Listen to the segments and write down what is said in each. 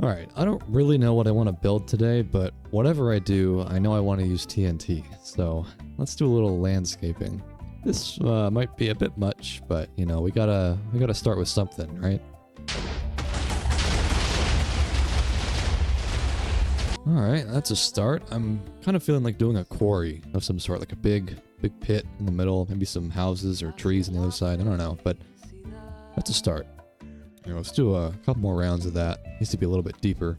Alright, I don't really know what I want to build today, but whatever I do, I know I want to use TNT. So let's do a little landscaping. This might be a bit much, but you know, we gotta start with something, right? Alright, that's a start. I'm kind of feeling like doing a quarry of some sort, like a big pit in the middle, maybe some houses or trees on the other side, I don't know, but that's a start. Here, let's do a couple more rounds of that. Needs to be a little bit deeper.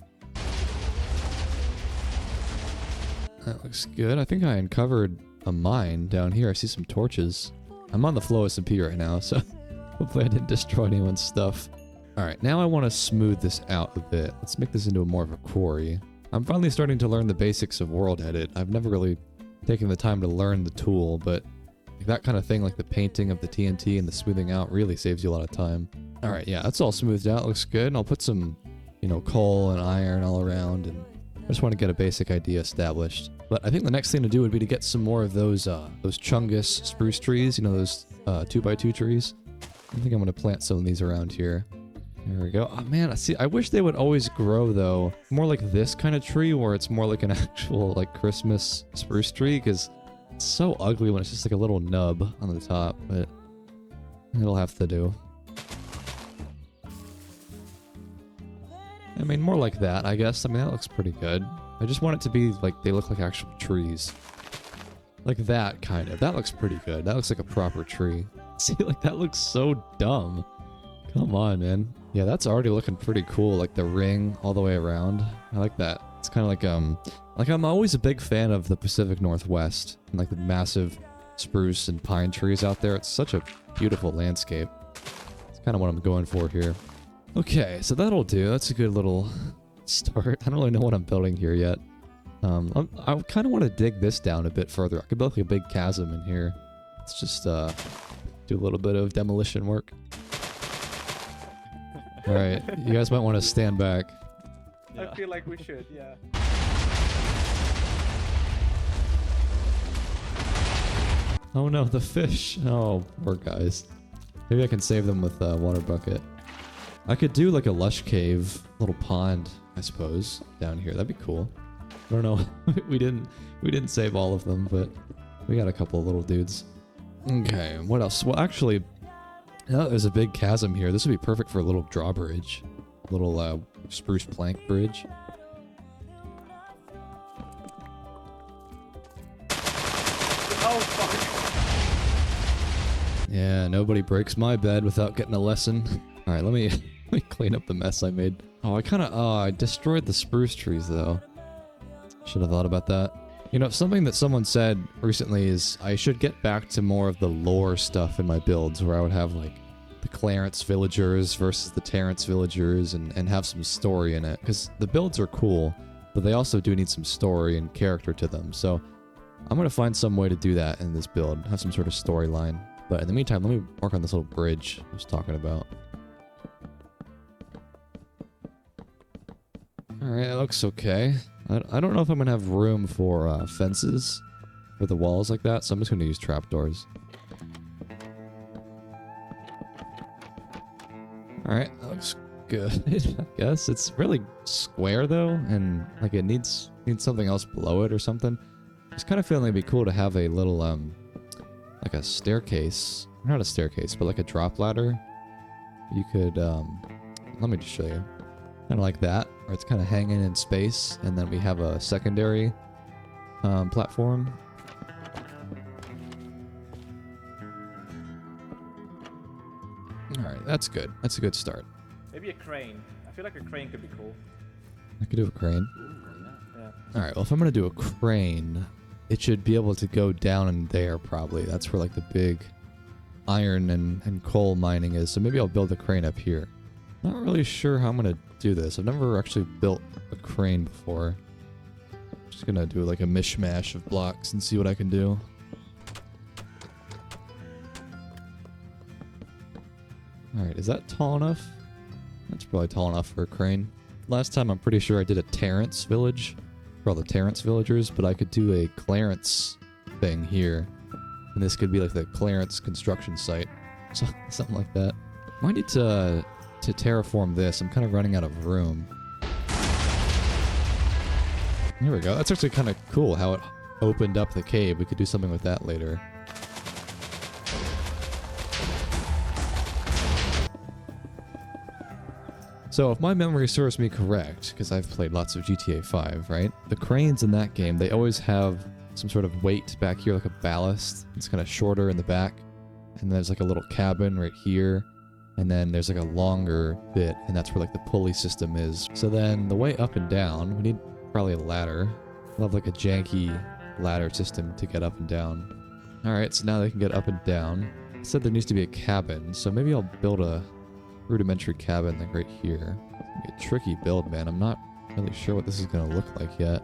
That looks good. I think I uncovered a mine down here. I see some torches. I'm on the flow SMP right now, so hopefully I didn't destroy anyone's stuff. Alright, now I want to smooth this out a bit. Let's make this into more of a quarry. I'm finally starting to learn the basics of World Edit. I've never really taken the time to learn the tool, but that kind of thing, like the painting of the TNT and the smoothing out, really saves you a lot of time. Alright, yeah, that's all smoothed out. Looks good. And I'll put some, you know, coal and iron all around, and I just want to get a basic idea established. But I think the next thing to do would be to get some more of those Chungus spruce trees, you know, those 2x2 trees. I think I'm going to plant some of these around here. There we go. Oh man, I wish they would always grow though. More like this kind of tree where it's more like an actual like Christmas spruce tree, because it's so ugly when it's just like a little nub on the top, but it'll have to do. I mean, more like that, I guess. I mean, that looks pretty good. I just want it to be like they look like actual trees. Like that, kind of. That looks pretty good. That looks like a proper tree. See, like that looks so dumb. Come on, man. Yeah, that's already looking pretty cool. Like the ring all the way around. I like that. It's kind of like I'm always a big fan of the Pacific Northwest and like the massive spruce and pine trees out there. It's such a beautiful landscape. It's kind of what I'm going for here. Okay, so that'll do. That's a good little start. I don't really know what I'm building here yet. I kind of want to dig this down a bit further. I could build like a big chasm in here. Let's just do a little bit of demolition work. Alright, you guys might want to stand back. Yeah. I feel like we should, yeah. Oh no, the fish. Oh, poor guys. Maybe I can save them with a water bucket. I could do like a lush cave, little pond, I suppose, down here. That'd be cool. I don't know. we didn't save all of them, but we got a couple of little dudes. Okay, what else? Well, actually, there's a big chasm here. This would be perfect for a little drawbridge. A little spruce plank bridge. Oh, fuck. Yeah, nobody breaks my bed without getting a lesson. Alright, let me clean up the mess I made. Oh, I destroyed the spruce trees though. Should have thought about that. You know, something that someone said recently is I should get back to more of the lore stuff in my builds, where I would have like the Clarence villagers versus the Terrence villagers and have some story in it. Because the builds are cool, but they also do need some story and character to them. So I'm going to find some way to do that in this build, have some sort of storyline. But in the meantime, let me work on this little bridge I was talking about. Alright, that looks okay. I don't know if I'm going to have room for fences for the walls like that, so I'm just going to use trapdoors. Alright, that looks good, I guess. It's really square though, and like it needs something else below it or something. It's kind of feeling like it'd be cool to have a little, like a staircase. Not a staircase, but like a drop ladder. You could, let me just show you. Kind of like that, where it's kind of hanging in space, and then we have a secondary platform. Alright, that's good. That's a good start. Maybe a crane. I feel like a crane could be cool. I could do a crane. Yeah. Alright, well if I'm going to do a crane, it should be able to go down in there probably. That's where like the big iron and coal mining is. So maybe I'll build a crane up here. Not really sure how I'm going to do this. I've never actually built a crane before. I'm just going to do like a mishmash of blocks and see what I can do. Alright, is that tall enough? That's probably tall enough for a crane. Last time I'm pretty sure I did a Terrence village for all the Terrence villagers, but I could do a Clarence thing here. And this could be like the Clarence construction site. So, something like that. Might need to terraform this. I'm kind of running out of room. Here we go. That's actually kind of cool how it opened up the cave. We could do something with that later. So if my memory serves me correct, because I've played lots of GTA 5, right? The cranes in that game, they always have some sort of weight back here, like a ballast. It's kind of shorter in the back. And there's like a little cabin right here. And then there's like a longer bit, and that's where like the pulley system is. So then the way up and down, we need probably a ladder. We'll have like a janky ladder system to get up and down. Alright, so now they can get up and down. It said there needs to be a cabin, so maybe I'll build a rudimentary cabin like right here. It's gonna be a tricky build, man. I'm not really sure what this is gonna look like yet.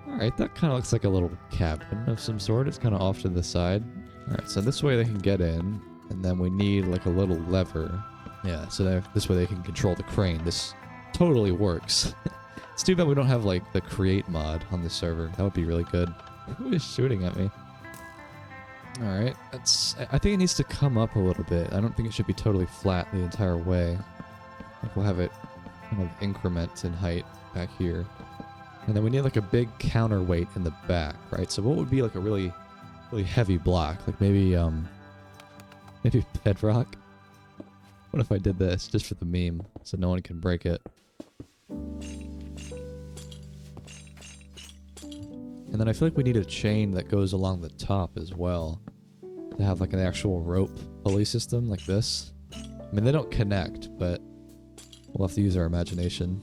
Alright, that kind of looks like a little cabin of some sort. It's kind of off to the side. Alright, so this way they can get in, and then we need like a little lever. Yeah, so that this way they can control the crane. This totally works. It's too bad we don't have like the create mod on the server. That would be really good. Who is shooting at me? Alright, I think it needs to come up a little bit. I don't think it should be totally flat the entire way. Like we'll have it kind of increment in height back here. And then we need like a big counterweight in the back, right? So what would be like a really heavy block? Like maybe bedrock? What if I did this just for the meme so no one can break it? And then I feel like we need a chain that goes along the top as well. To have like an actual rope pulley system like this. I mean, they don't connect, but we'll have to use our imagination.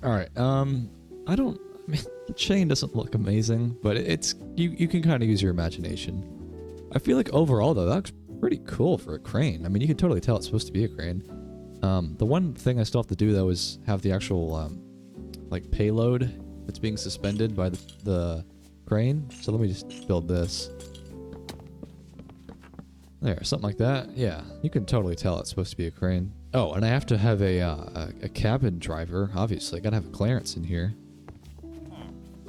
Alright, I mean, the chain doesn't look amazing, but it's you can kind of use your imagination. I feel like overall though, that looks pretty cool for a crane. I mean, you can totally tell it's supposed to be a crane. The one thing I still have to do though is have the actual like payload that's being suspended by the crane. So let me just build this. There, something like that. Yeah, you can totally tell it's supposed to be a crane. Oh, and I have to have a cabin driver. Obviously, I gotta have a Clarence in here.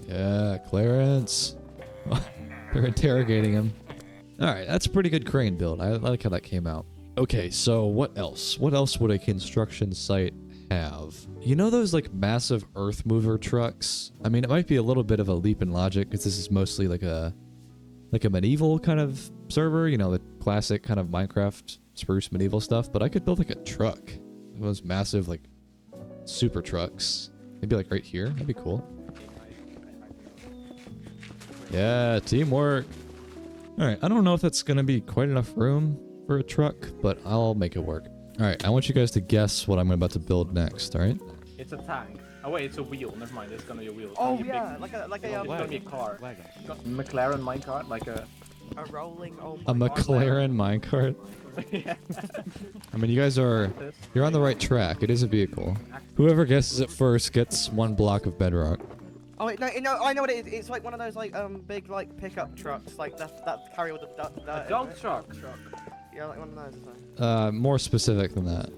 Yeah, Clarence. They're interrogating him. Alright, that's a pretty good crane build. I like how that came out. Okay, so what else? What else would a construction site have? You know those like massive earth mover trucks? I mean, it might be a little bit of a leap in logic because this is mostly like a medieval kind of server, you know, the classic kind of Minecraft spruce medieval stuff, but I could build like a truck. Those massive like super trucks. Maybe like right here. That'd be cool. Yeah, teamwork. Alright, I don't know if that's going to be quite enough room for a truck, but I'll make it work. Alright, I want you guys to guess what I'm about to build next, alright? It's a tank. Oh wait, it's a wheel. Never mind, it's gonna be a wheel. It's Oh gonna be yeah, big. like a It's gonna be a car. McLaren minecart, like a... a rolling. Oh A my God. McLaren minecart. Yeah. I mean, you guys are... You're on the right track. It is a vehicle. Whoever guesses it first gets 1 block of bedrock. Oh wait, no, I know what it is. It's like one of those like big like pickup trucks, like that carry all the dirt. A dump truck. Yeah, like one of those. I think. More specific than that.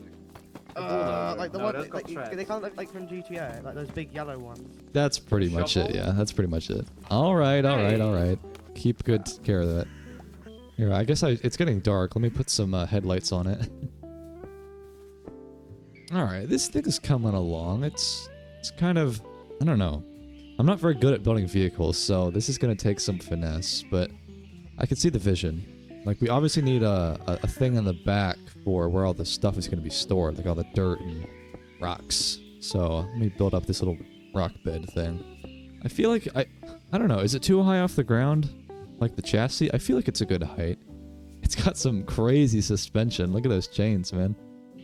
Like the No, one those got like, treads. they kind of look like from GTA, like those big yellow ones. That's pretty much it, Shovel? yeah. That's pretty much it. Alright, alright, Hey. alright. Keep good care of that. Here, I guess it's getting dark. Let me put some headlights on it. Alright, this thing is coming along. It's kind of... I don't know. I'm not very good at building vehicles, so this is going to take some finesse, but I can see the vision. Like, we obviously need a thing in the back for where all the stuff is going to be stored, like all the dirt and rocks. So, let me build up this little rock bed thing. I feel like, I don't know, is it too high off the ground? Like the chassis? I feel like it's a good height. It's got some crazy suspension. Look at those chains, man.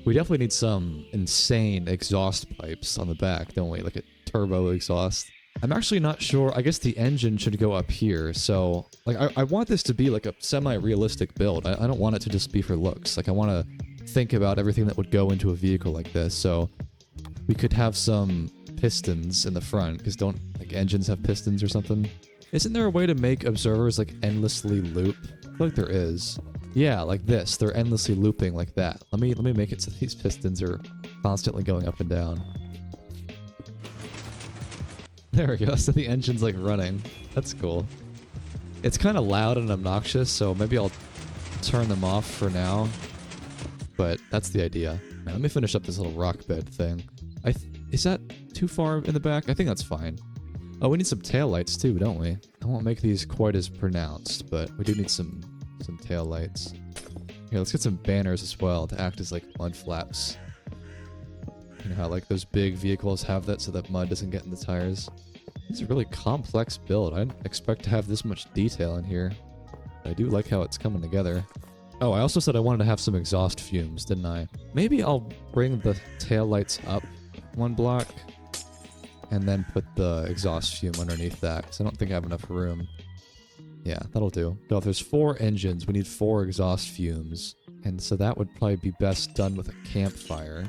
We definitely need some insane exhaust pipes on the back, don't we? Like a turbo exhaust. I'm actually not sure. I guess the engine should go up here. So, like, I want this to be like a semi-realistic build. I don't want it to just be for looks. Like, I want to think about everything that would go into a vehicle like this. So, we could have some pistons in the front, because don't, like, engines have pistons or something? Isn't there a way to make observers, like, endlessly loop? I feel like there is. Yeah, like this. They're endlessly looping like that. Let me make it so these pistons are constantly going up and down. There we go, so the engine's like running. That's cool. It's kind of loud and obnoxious, so maybe I'll turn them off for now. But that's the idea. Right, let me finish up this little rock bed thing. Is that too far in the back? I think that's fine. Oh, we need some tail lights too, don't we? I won't make these quite as pronounced, but we do need some tail lights. Here, let's get some banners as well to act as like mud flaps. You know how like those big vehicles have that so that mud doesn't get in the tires? It's a really complex build. I didn't expect to have this much detail in here. But I do like how it's coming together. Oh, I also said I wanted to have some exhaust fumes, didn't I? Maybe I'll bring the tail lights up one block and then put the exhaust fume underneath that, because I don't think I have enough room. Yeah, that'll do. So if there's 4 engines, we need 4 exhaust fumes. And so that would probably be best done with a campfire.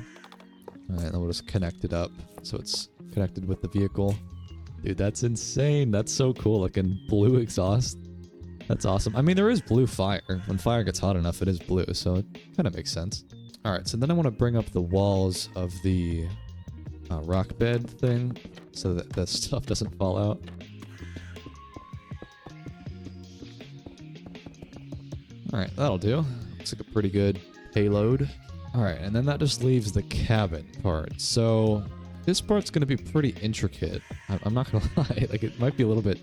Alright, then we'll just connect it up so it's connected with the vehicle. Dude, that's insane. That's so cool. Looking blue exhaust. That's awesome. I mean, there is blue fire. When fire gets hot enough, it is blue, so it kind of makes sense. Alright, so then I want to bring up the walls of the rock bed thing so that that stuff doesn't fall out. Alright, that'll do. Looks like a pretty good payload. Alright, and then that just leaves the cabin part. So this part's going to be pretty intricate. I'm not going to lie. Like, it might be a little bit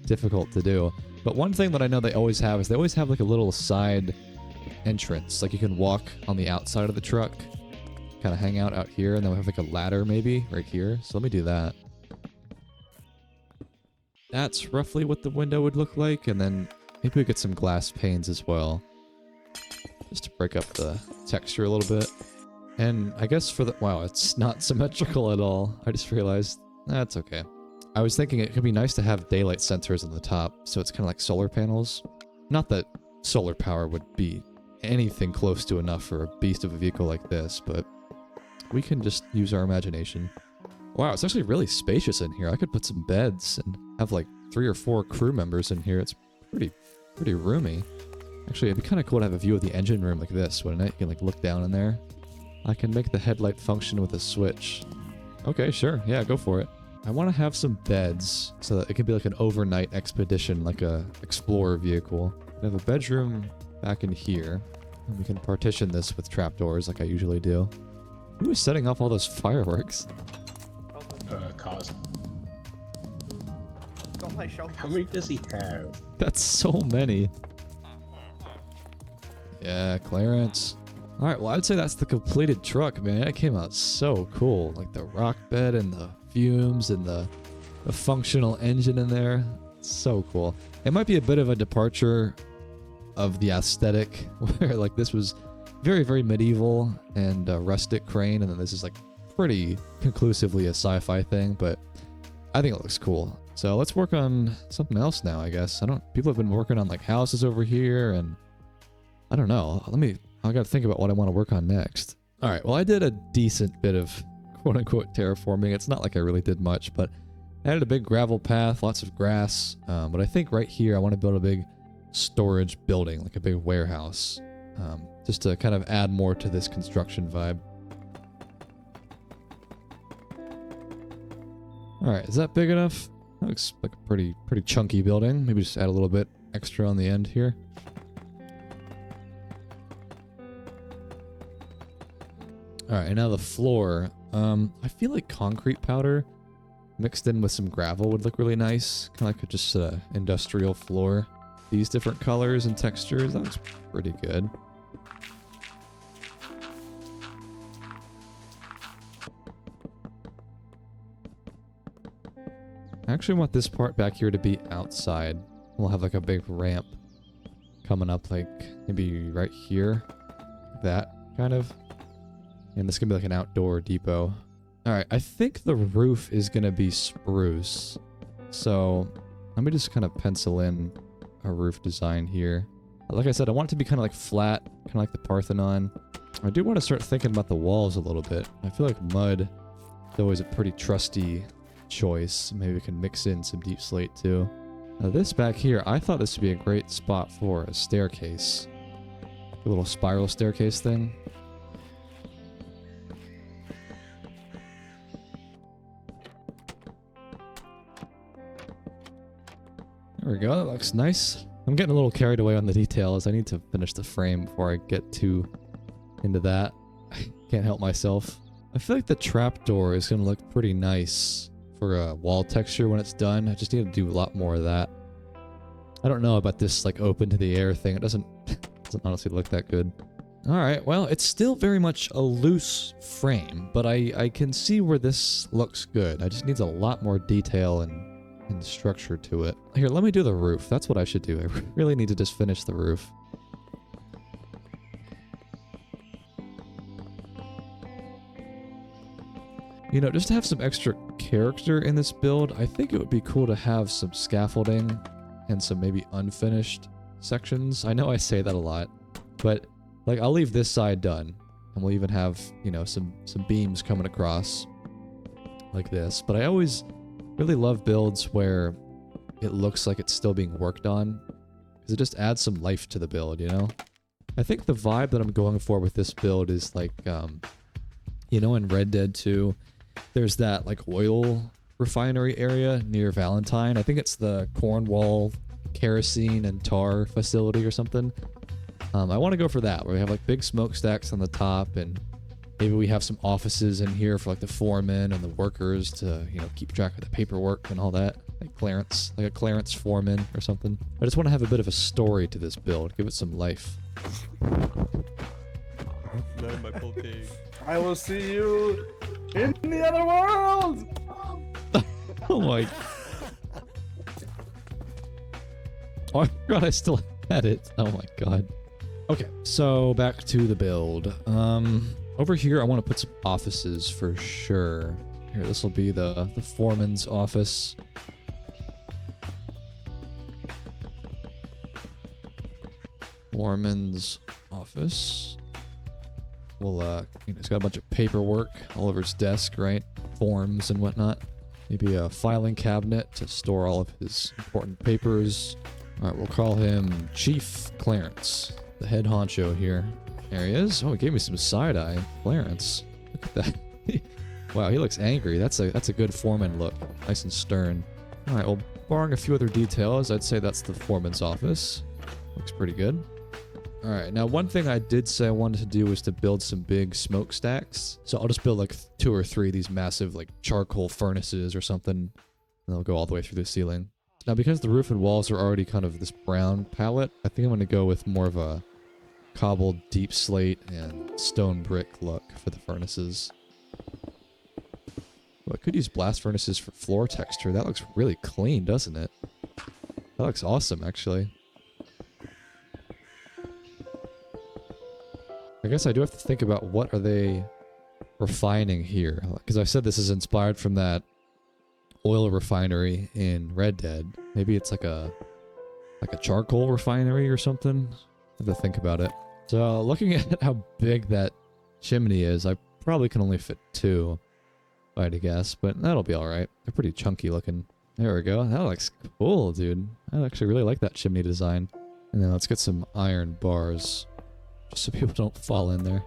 difficult to do. But one thing that I know they always have is they always have like a little side entrance. Like you can walk on the outside of the truck, kind of hang out here, and then we have like a ladder maybe right here. So let me do that. That's roughly what the window would look like, and then maybe we get some glass panes as well, just to break up the texture a little bit. And I guess for the... Wow, it's not symmetrical at all. I just realized. That's okay. I was thinking it could be nice to have daylight sensors on the top, so it's kind of like solar panels. Not that solar power would be anything close to enough for a beast of a vehicle like this, but we can just use our imagination. Wow, it's actually really spacious in here. I could put some beds and have like 3 or 4 crew members in here. It's pretty roomy. Actually, it'd be kind of cool to have a view of the engine room like this, wouldn't it? You can like look down in there. I can make the headlight function with a switch. Okay, sure. Yeah, go for it. I want to have some beds so that it can be like an overnight expedition, like a explorer vehicle. I have a bedroom back in here, and we can partition this with trapdoors like I usually do. Who is setting off all those fireworks? Cause. Got my shoulder. How many does he have? That's so many. Yeah, Clarence. Alright, well, I'd say that's the completed truck, man. It came out so cool. Like the rock bed and the fumes and the functional engine in there. So cool. It might be a bit of a departure of the aesthetic, where like this was very, very medieval and rustic crane, and then this is like pretty conclusively a sci-fi thing, but I think it looks cool. So let's work on something else now, I guess. People have been working on like houses over here, and I don't know. I gotta think about what I want to work on next. Alright, well I did a decent bit of quote-unquote terraforming. It's not like I really did much, but I added a big gravel path, lots of grass, but I think right here I want to build a big storage building, like a big warehouse, just to kind of add more to this construction vibe. Alright, is that big enough? That looks like a pretty chunky building. Maybe just add a little bit extra on the end here. Alright, and now the floor. I feel like concrete powder mixed in with some gravel would look really nice. Kind of like just an industrial floor. These different colors and textures, that looks pretty good. I actually want this part back here to be outside. We'll have like a big ramp coming up, like maybe right here. That kind of. And this is going to be like an outdoor depot. Alright, I think the roof is going to be spruce. So let me just kind of pencil in a roof design here. Like I said, I want it to be kind of like flat, kind of like the Parthenon. I do want to start thinking about the walls a little bit. I feel like mud is always a pretty trusty choice. Maybe we can mix in some deep slate too. Now this back here, I thought this would be a great spot for a staircase. A little spiral staircase thing. There we go, that looks nice. I'm getting a little carried away on the details. I need to finish the frame before I get too into that. I can't help myself. I feel like the trapdoor is going to look pretty nice for a wall texture when it's done. I just need to do a lot more of that. I don't know about this like open to the air thing. It doesn't honestly look that good. Alright, well, it's still very much a loose frame, but I can see where this looks good. I just needs a lot more detail and structure to it. Here, let me do the roof. That's what I should do. I really need to just finish the roof. You know, just to have some extra character in this build, I think it would be cool to have some scaffolding and some maybe unfinished sections. I know I say that a lot, but like I'll leave this side done, and we'll even have, you know, some beams coming across like this. But I always really love builds where it looks like it's still being worked on, because it just adds some life to the build, you know? I think the vibe that I'm going for with this build is like, you know, in Red Dead 2, there's that like oil refinery area near Valentine. I think it's the Cornwall kerosene and tar facility or something. I want to go for that, where we have like big smokestacks on the top, and maybe we have some offices in here for like the foremen and the workers to, you know, keep track of the paperwork and all that. Like Clarence, like a Clarence foreman or something. I just want to have a bit of a story to this build, give it some life. Not my full pig. I will see you in the other world. Oh my. Oh, I forgot I still had it. Oh my god. Okay, so back to the build. Over here I want to put some offices for sure. Here, this will be the foreman's office. Foreman's office. Well, you know, he's got a bunch of paperwork all over his desk, right? Forms and whatnot. Maybe a filing cabinet to store all of his important papers. Alright, we'll call him Chief Clarence, the head honcho here. There he is. Oh, he gave me some side-eye. Clarence. Look at that. Wow, he looks angry. That's a good foreman look. Nice and stern. Alright, well, barring a few other details, I'd say that's the foreman's office. Looks pretty good. Alright, now one thing I did say I wanted to do was to build some big smokestacks. So I'll just build like 2 or 3 of these massive like charcoal furnaces or something. And they'll go all the way through the ceiling. Now because the roof and walls are already kind of this brown palette, I think I'm going to go with more of a cobbled deep slate and stone brick look for the furnaces. Well, I could use blast furnaces for floor texture. That looks really clean, doesn't it? That looks awesome, actually. I guess I do have to think about what are they refining here. Because I said this is inspired from that oil refinery in Red Dead. Maybe it's like a charcoal refinery or something. I have to think about it. So looking at how big that chimney is, I probably can only fit 2, if I had to guess, but that'll be alright. They're pretty chunky looking. There we go. That looks cool, dude. I actually really like that chimney design. And then let's get some iron bars, just so people don't fall in there.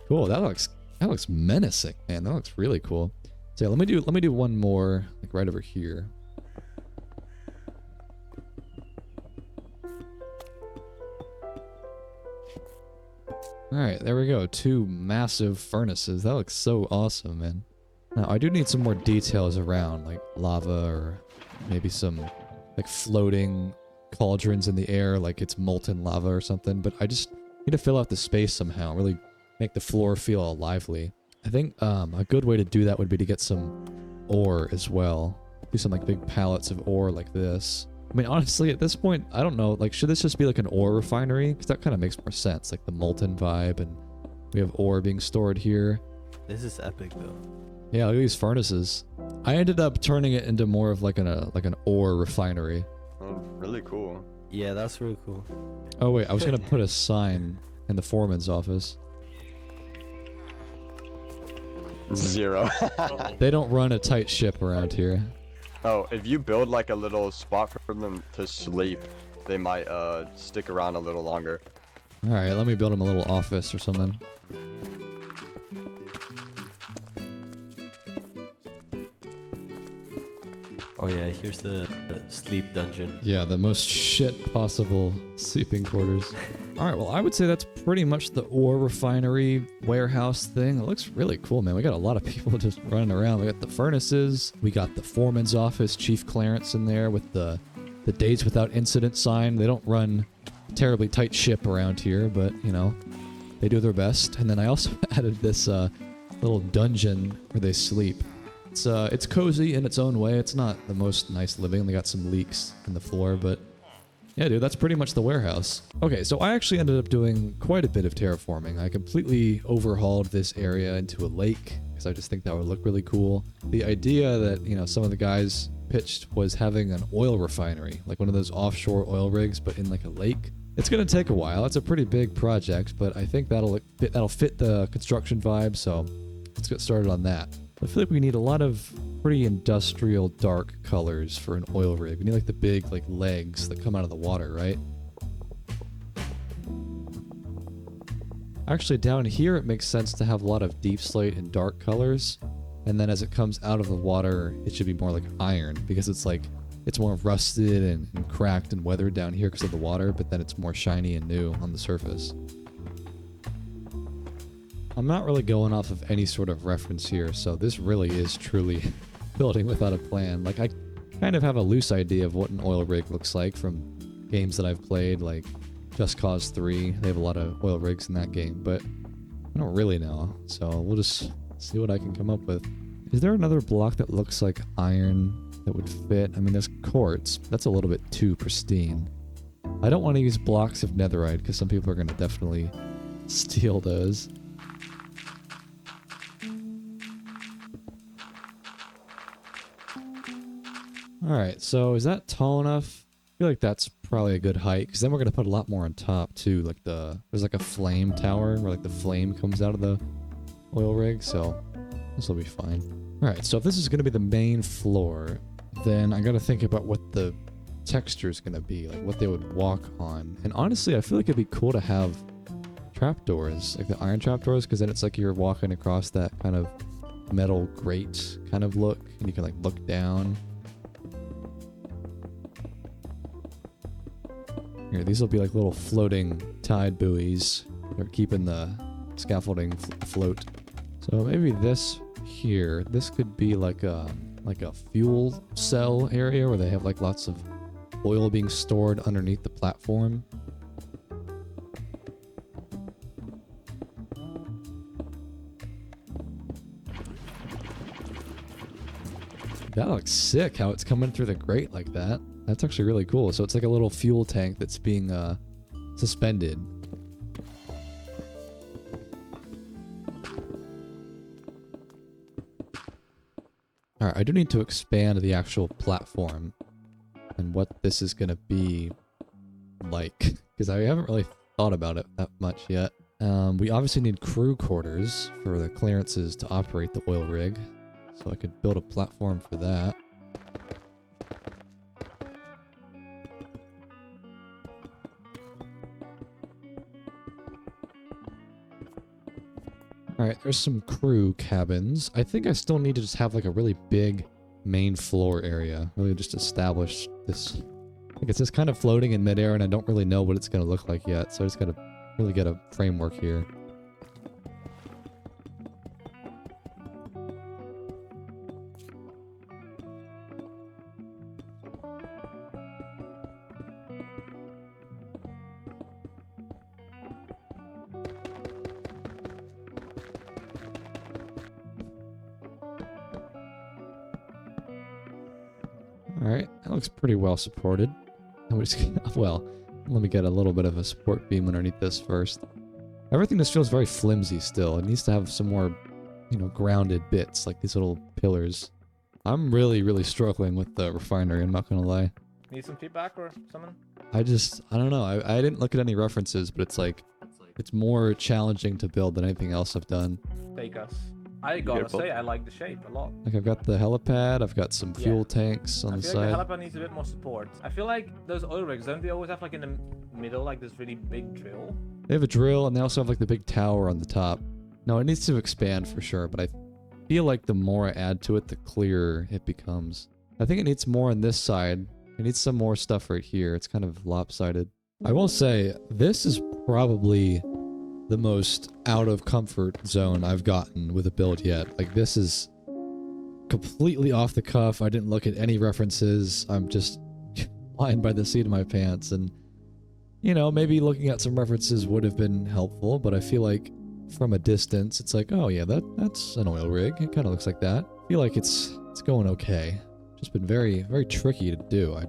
Cool. That looks menacing, man. That looks really cool. So yeah, let me do one more, like right over here. Alright, there we go. 2 massive furnaces. That looks so awesome, man. Now, I do need some more details around, like lava or maybe some like floating cauldrons in the air, like it's molten lava or something. But I just need to fill out the space somehow, really make the floor feel lively. I think a good way to do that would be to get some ore as well. Do some like big pallets of ore like this. I mean, honestly, at this point, I don't know, like, should this just be like an ore refinery? Because that kind of makes more sense, like the molten vibe, and we have ore being stored here. This is epic, though. Yeah, look at these furnaces. I ended up turning it into more of like an ore refinery. Oh, really cool. Yeah, that's really cool. Oh wait, I was gonna put a sign in the foreman's office. 0. They don't run a tight ship around here. Oh, if you build like a little spot for them to sleep, they might stick around a little longer. Alright, let me build them a little office or something. Oh yeah, here's the sleep dungeon. Yeah, the most shit possible sleeping quarters. All right, well, I would say that's pretty much the ore refinery warehouse thing. It looks really cool, man. We got a lot of people just running around. We got the furnaces. We got the foreman's office, Chief Clarence in there with the days without incident sign. They don't run a terribly tight ship around here, but, you know, they do their best. And then I also added this little dungeon where they sleep. It's cozy in its own way. It's not the most nice living. They got some leaks in the floor, but yeah, dude, that's pretty much the warehouse. Okay, so I actually ended up doing quite a bit of terraforming. I completely overhauled this area into a lake because I just think that would look really cool. The idea that, you know, some of the guys pitched was having an oil refinery, like one of those offshore oil rigs, but in like a lake. It's gonna take a while. It's a pretty big project, but I think that'll fit the construction vibe. So let's get started on that. I feel like we need a lot of pretty industrial dark colors for an oil rig. We need like the big like legs that come out of the water, right? Actually, down here it makes sense to have a lot of deep slate and dark colors. And then as it comes out of the water, it should be more like iron because it's like, it's more rusted and cracked and weathered down here because of the water, but then it's more shiny and new on the surface. I'm not really going off of any sort of reference here, so this really is truly building without a plan. Like, I kind of have a loose idea of what an oil rig looks like from games that I've played, like Just Cause 3. They have a lot of oil rigs in that game, but I don't really know, so we'll just see what I can come up with. Is there another block that looks like iron that would fit? I mean, there's quartz. That's a little bit too pristine. I don't want to use blocks of netherite because some people are going to definitely steal those. Alright, so is that tall enough? I feel like that's probably a good height, because then we're going to put a lot more on top, too. Like there's like a flame tower, where like the flame comes out of the oil rig, so this will be fine. Alright, so if this is going to be the main floor, then I got to think about what the texture is going to be, like what they would walk on. And honestly, I feel like it'd be cool to have trapdoors, like the iron trapdoors, because then it's like you're walking across that kind of metal grate kind of look, and you can like look down. Here, these will be like little floating tide buoys. They're keeping the scaffolding afloat. So maybe this here, this could be like a fuel cell area where they have like lots of oil being stored underneath the platform. That looks sick how it's coming through the grate like that. That's actually really cool. So it's like a little fuel tank that's being suspended. Alright, I do need to expand the actual platform and what this is going to be like, because I haven't really thought about it that much yet. We obviously need crew quarters for the clearances to operate the oil rig, so I could build a platform for that. Alright, there's some crew cabins. I think I still need to just have like a really big main floor area. Really just establish this. Like it's just kind of floating in midair and I don't really know what it's going to look like yet. So I just got to really get a framework here. Alright, that looks pretty well supported. And we just, well, let me get a little bit of a support beam underneath this first. Everything just feels very flimsy still. It needs to have some more, you know, grounded bits, like these little pillars. I'm really struggling with the refinery, I'm not gonna lie. Need some feedback or something? I don't know. I didn't look at any references, but it's like, it's more challenging to build than anything else I've done. Take us. I gotta say, I like the shape a lot. Like I've got the helipad, I've got some fuel tanks on the I feel side. like the helipad needs a bit more support. I feel like those oil rigs, don't they always have like in the middle, like this really big drill? They have a drill and they also have like the big tower on the top. No, it needs to expand for sure, but I feel like the more I add to it, the clearer it becomes. I think it needs more on this side. It needs some more stuff right here. It's kind of lopsided. I will say, this is probably the most out of comfort zone I've gotten with a build yet. Like, this is completely off the cuff. I didn't look at any references. I'm just flying by the seat of my pants, and you know, maybe looking at some references would have been helpful, but I feel like from a distance, it's like, oh yeah, that's an oil rig. It kind of looks like that. I feel like it's going okay. Just been very, very tricky to do.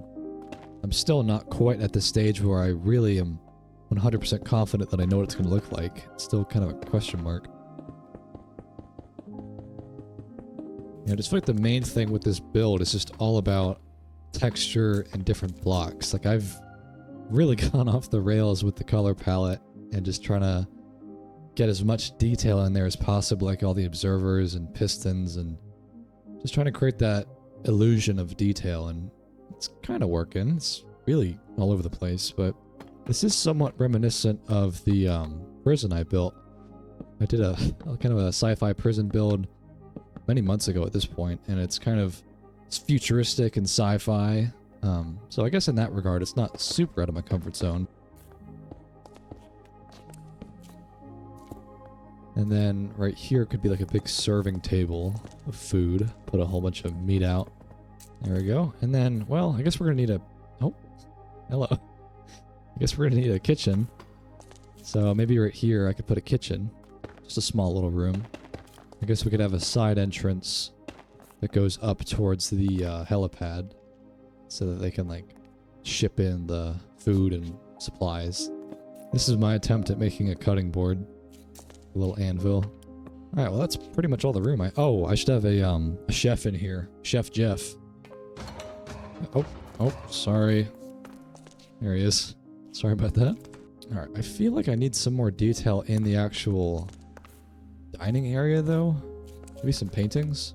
I'm still not quite at the stage where I really am 100% confident that I know what it's going to look like. It's still kind of a question mark. You know, I just feel like the main thing with this build is just all about texture and different blocks. Like, I've really gone off the rails with the color palette and just trying to get as much detail in there as possible, like all the observers and pistons, and just trying to create that illusion of detail, and it's kind of working. It's really all over the place, but this is somewhat reminiscent of the prison I built. I did a kind of a sci-fi prison build many months ago at this point, and it's futuristic and sci-fi. So I guess in that regard, it's not super out of my comfort zone. And then right here could be like a big serving table of food. Put a whole bunch of meat out. There we go. And then, well, I guess we're gonna need a... Oh, hello. I guess we're gonna need a kitchen. So maybe right here I could put a kitchen. Just a small little room. I guess we could have a side entrance that goes up towards the helipad, so that they can like ship in the food and supplies. This is my attempt at making a cutting board. A little anvil. Alright, well that's pretty much all the room. I should have a chef in here. Chef Jeff. Oh, sorry. There he is. Sorry about that. Alright, I feel like I need some more detail in the actual dining area though. Maybe some paintings?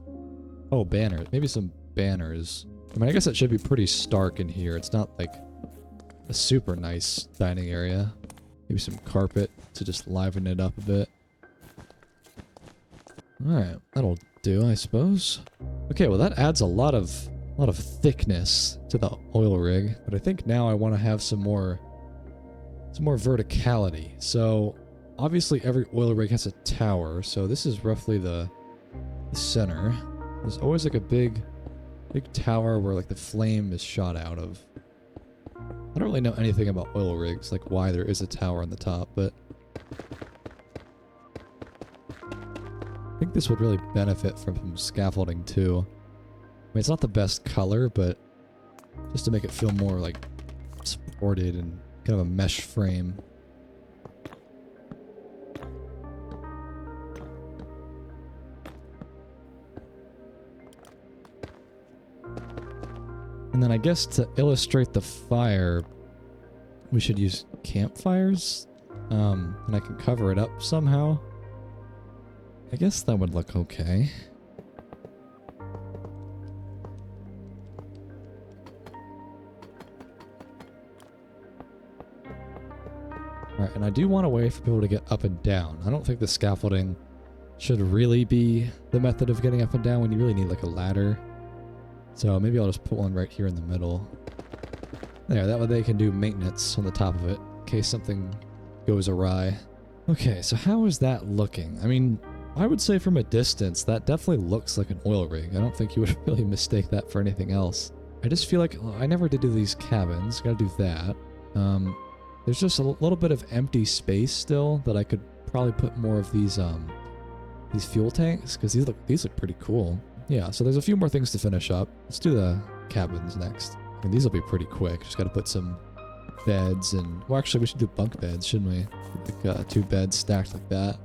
Oh, banners. Maybe some banners. I mean, I guess it should be pretty stark in here. It's not like a super nice dining area. Maybe some carpet to just liven it up a bit. Alright, that'll do, I suppose. Okay, well that adds a lot of thickness to the oil rig, but I think now I want to have some more verticality. So obviously every oil rig has a tower, so this is roughly the center. There's always like a big tower where like the flame is shot out of. I don't really know anything about oil rigs, like why there is a tower on the top, but I think this would really benefit from some scaffolding too. I mean, it's not the best color, but just to make it feel more like supported and kind of a mesh frame. And then I guess to illustrate the fire, we should use campfires. And I can cover it up somehow. I guess that would look okay. Alright, and I do want a way for people to get up and down. I don't think the scaffolding should really be the method of getting up and down when you really need like a ladder. So maybe I'll just put one right here in the middle. There, that way they can do maintenance on the top of it in case something goes awry. Okay, so how is that looking? I mean, I would say from a distance, that definitely looks like an oil rig. I don't think you would really mistake that for anything else. I just feel like I never did do these cabins. Gotta do that. There's just a little bit of empty space still that I could probably put more of these fuel tanks, because these look pretty cool. Yeah, so there's a few more things to finish up. Let's do the cabins next. And these will be pretty quick. Just gotta put some beds and... Well, actually, we should do bunk beds, shouldn't we? Like 2 beds stacked like that.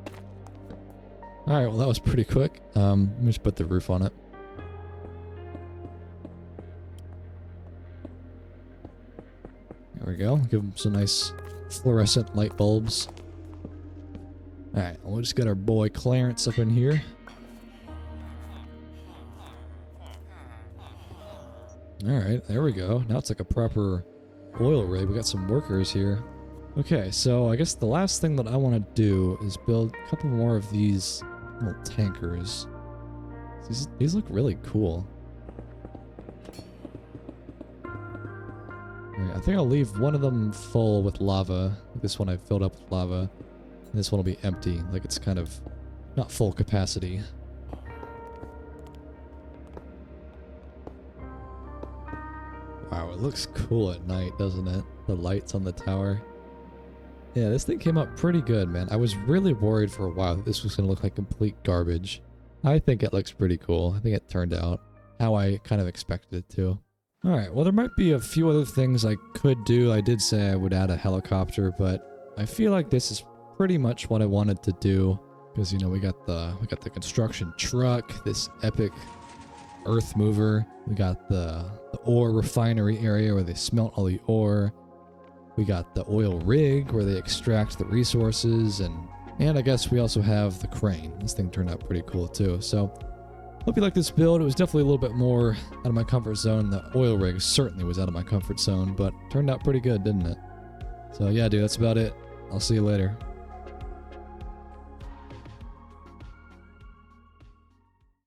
Alright, well that was pretty quick. Let me just put the roof on it. There we go. Give them some nice fluorescent light bulbs. Alright, we'll just get our boy Clarence up in here. Alright, there we go. Now it's like a proper oil rig. We got some workers here. Okay, so I guess the last thing that I want to do is build a couple more of these little tankers. These look really cool. Alright, I think I'll leave one of them full with lava. this one I filled up with lava. And this one will be empty, like it's kind of not full capacity. Wow, it looks cool at night, doesn't it? The lights on the tower. Yeah, this thing came out pretty good, man. I was really worried for a while that this was going to look like complete garbage. I think it looks pretty cool. I think it turned out how I kind of expected it to. Alright, well there might be a few other things I could do. I did say I would add a helicopter, but I feel like this is pretty much what I wanted to do. Because, you know, we got the construction truck, this epic earth mover. We got the ore refinery area where they smelt all the ore. We got the oil rig where they extract the resources, and I guess we also have the crane. This thing turned out pretty cool too. So, hope you like this build. It was definitely a little bit more out of my comfort zone. The oil rig certainly was out of my comfort zone, but turned out pretty good, didn't it? So yeah, dude, that's about it. I'll see you later.